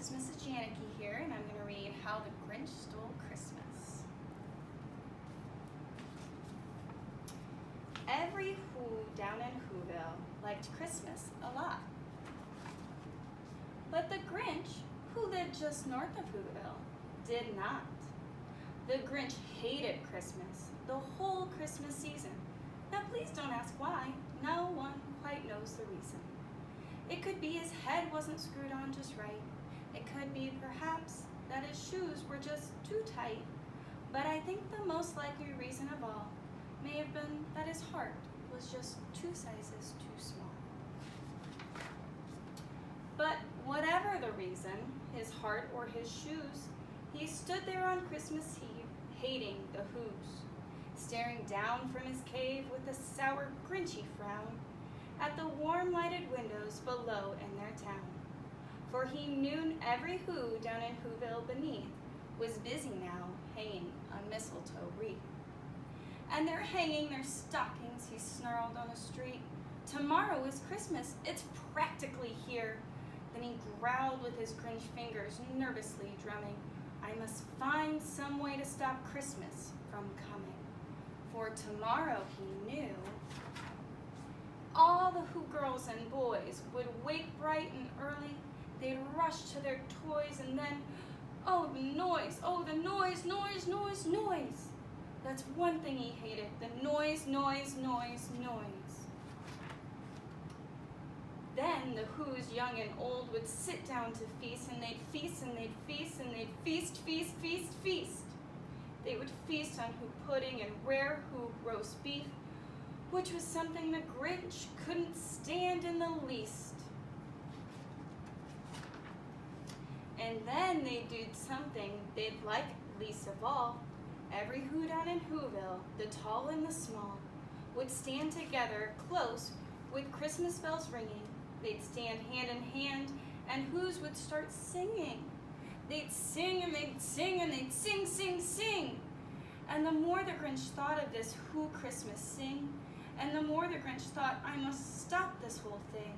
is Mrs. Janecke here, and I'm going to read How the Grinch Stole Christmas. Every Who down in Whoville liked Christmas a lot. But the Grinch, who lived just north of Whoville, did not. The Grinch hated Christmas, the whole Christmas season. Now please don't ask why, no one quite knows the reason. It could be his head wasn't screwed on just right. It could be perhaps that his shoes were just too tight. But I think the most likely reason of all may have been that his heart was just 2 sizes too small. But whatever the reason, his heart or his shoes, he stood there on Christmas Eve, hating the Whos, staring down from his cave with a sour, grinchy frown at the warm lighted windows below in their town. For he knew every Who down in Whoville beneath was busy now hanging a mistletoe wreath. And they're hanging their stockings, he snarled on the street. Tomorrow is Christmas, it's practically here. Then he growled with his Grinch fingers, nervously drumming, I must find some way to stop Christmas from coming. For tomorrow, he knew, all the Who girls and boys would wake bright and early. They'd rush to their toys and then, oh the noise, noise, noise, noise. That's one thing he hated, the noise, noise, noise, noise. Then the Whos, young and old, would sit down to feast, and they'd feast, and they'd feast, and they'd feast, feast, feast, feast. They would feast on Who pudding and rare Who roast beef, which was something the Grinch couldn't stand in the least. And then they'd do something they'd like least of all. Every Who down in Whoville, the tall and the small, would stand together close with Christmas bells ringing. They'd stand hand in hand, and Whos would start singing. They'd sing and they'd sing and they'd sing, sing, sing. And the more the Grinch thought of this Who Christmas sing, and the more the Grinch thought, I must stop this whole thing.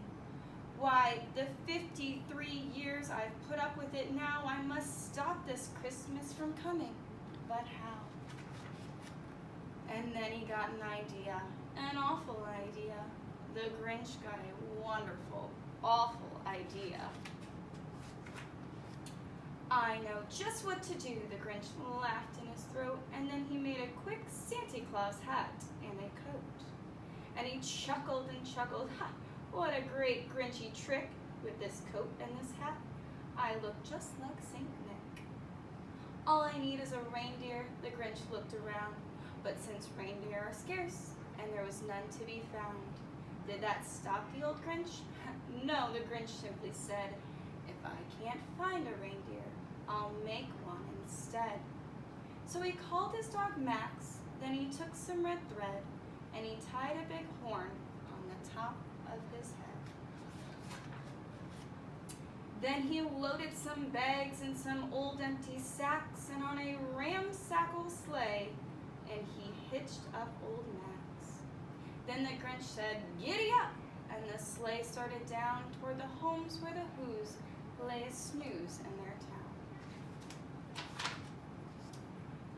Why, the 53 years I've put up with it now, I must stop this Christmas from coming. But how? And then he got an idea, an awful idea. The Grinch got a wonderful, awful idea. I know just what to do, the Grinch laughed in his throat, and then he made a quick Santa Claus hat and a coat. And he chuckled and chuckled, ha, what a great Grinchy trick with this coat and this hat. I look just like Saint Nick. All I need is a reindeer, the Grinch looked around, but since reindeer are scarce and there was none to be found, did that stop the old Grinch? No, the Grinch simply said, if I can't find a reindeer, I'll make one instead. So he called his dog Max, then he took some red thread, and he tied a big horn on the top of his head. Then he loaded some bags and some old empty sacks, and on a ramshackle sleigh, and he hitched up old Max. Then the Grinch said, giddy up, and the sleigh started down toward the homes where the Whos lay a snooze in their town.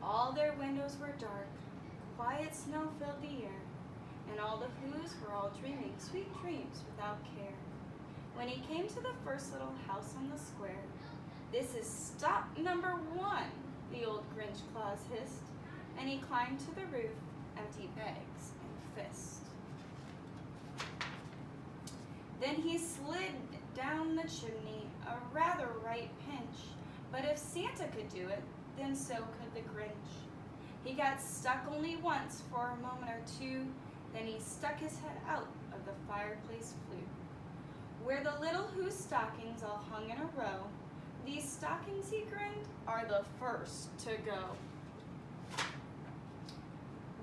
All their windows were dark, quiet snow filled the air, and all the Whos were all dreaming sweet dreams without care. When he came to the first little house on the square, this is stop number 1, the old Grinch Claus hissed, and he climbed to the roof, empty bags and fist. Then he slid down the chimney, a rather right pinch, but if Santa could do it, then so could the Grinch. He got stuck only once for a moment or two, then he stuck his head out of the fireplace flue. Where the little Who stockings all hung in a row, these stockings, he grinned, are the first to go.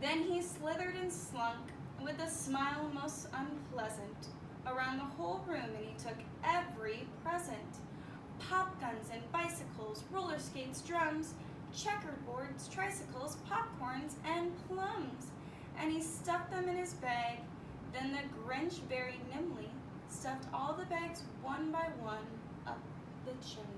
Then he slithered and slunk, with a smile most unpleasant, around the whole room, and he took every present. Pop guns and bicycles, roller skates, drums, checkerboards, tricycles, popcorns, and plums. And he stuffed them in his bag. Then the Grinch very nimbly stuffed all the bags one by one up the chimney.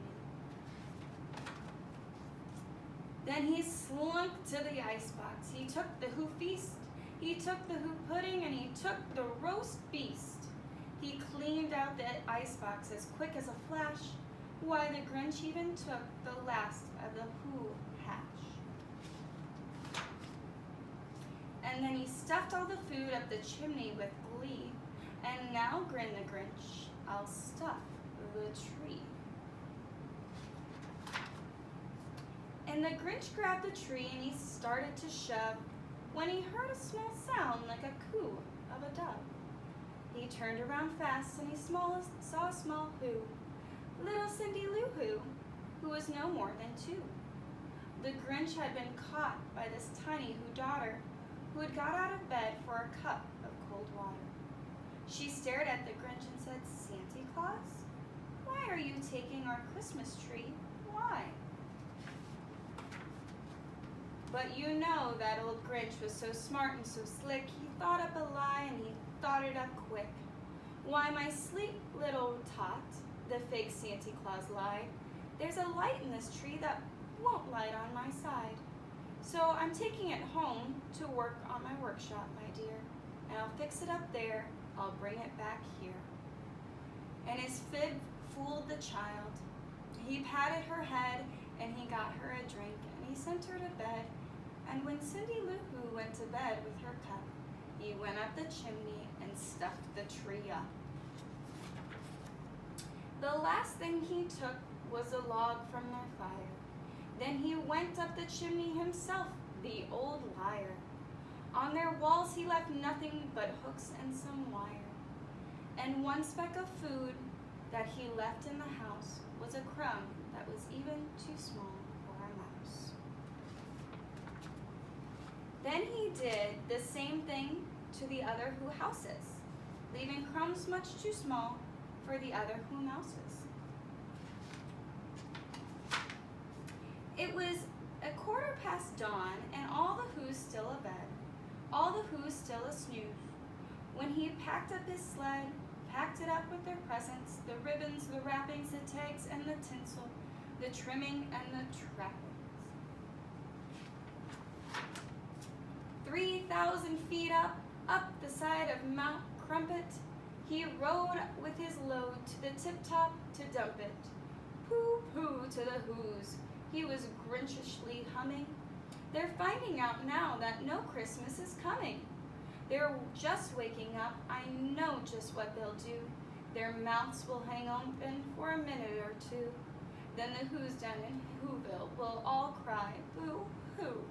Then he slunk to the icebox. He took the who feast, he took the who pudding, and he took the roast beast. He cleaned out the icebox as quick as a flash. Why, the Grinch even took the last of the who hash. And then he stuffed all the food up the chimney with glee. And now, grinned the Grinch, I'll stuff the tree. And the Grinch grabbed the tree and he started to shove when he heard a small sound like a coo of a dove. He turned around fast and he saw a small who, little Cindy Lou who was no more than 2. The Grinch had been caught by this tiny who daughter who had got out of bed for a cup of cold water. She stared at the Grinch and said, Santa Claus, why are you taking our Christmas tree? Why? But you know that old Grinch was so smart and so slick, he thought up a lie and he thought it up quick. Why, my sleek little tot, the fake Santa Claus lied, there's a light in this tree that won't light on my side. So I'm taking it home to work on my workshop, my dear, and I'll fix it up there, I'll bring it back here. And his fib fooled the child. He patted her head and he got her a drink and he sent her to bed. And when Cindy Lou Who went to bed with her cup, he went up the chimney and stuffed the tree up. The last thing he took was a log from their fire. Then he went up the chimney himself, the old liar. On their walls he left nothing but hooks and some wire. And one speck of food that he left in the house was a crumb that was even too small for a mouse. Then he did the same thing to the other who houses, leaving crumbs much too small for the other who mouses. It was 1:15 dawn, and all the who's still abed, all the who's still a snooze, when he packed up his sled, packed it up with their presents, the ribbons, the wrappings, the tags, and the tinsel, the trimming, and the trappings. 3,000 feet up the side of Mount Crumpet, he rode with his load to the tip-top to dump it. Pooh-pooh to the who's, he was grinchishly humming. They're finding out now that no Christmas is coming. They're just waking up, I know just what they'll do. Their mouths will hang open for a minute or two. Then the who's down in Whoville will all cry, boo-hoo.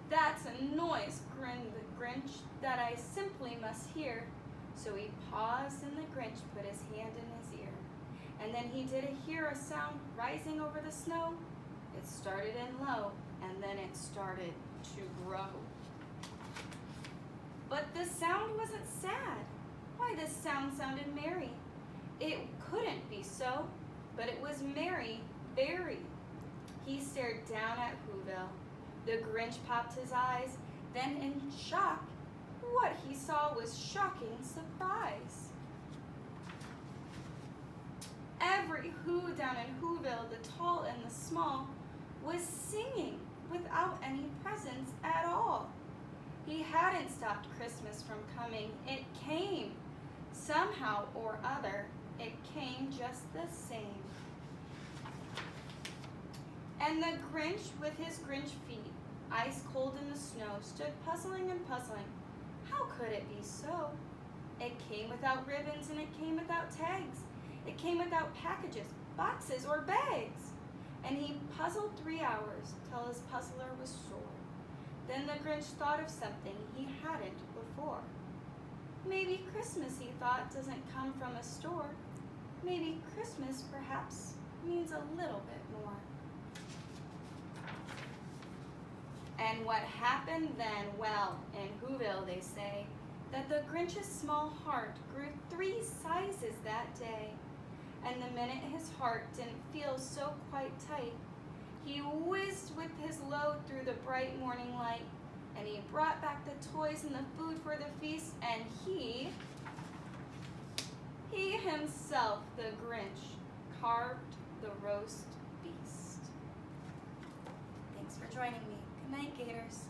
That's a noise, grinned the Grinch, that I simply must hear. So he paused and the Grinch put his hand in his ear. And then he did hear a sound rising over the snow. It started in low, and then it started to grow. But the sound wasn't sad. Why, this sound sounded merry. It couldn't be so, but it was merry, very. He stared down at Whoville. The Grinch popped his eyes, then in shock, what he saw was shocking surprise. Every who down in Whoville, the tall and the small, was singing without any presents at all. He hadn't stopped Christmas from coming. It came. Somehow or other, it came just the same. And the Grinch, with his Grinch feet, ice cold in the snow, stood puzzling and puzzling. How could it be so? It came without ribbons and it came without tags. It came without packages, boxes, or bags. And he puzzled 3 hours till his puzzler was sore. Then the Grinch thought of something he hadn't before. Maybe Christmas, he thought, doesn't come from a store. Maybe Christmas, perhaps, means a little bit more. And what happened then? Well, in Whoville they say that the Grinch's small heart grew 3 sizes that day. And the minute his heart didn't feel so quite tight, he whizzed with his load through the bright morning light, and he brought back the toys and the food for the feast, and he himself, the Grinch, carved the roast beast. joining me. Good night, Gators.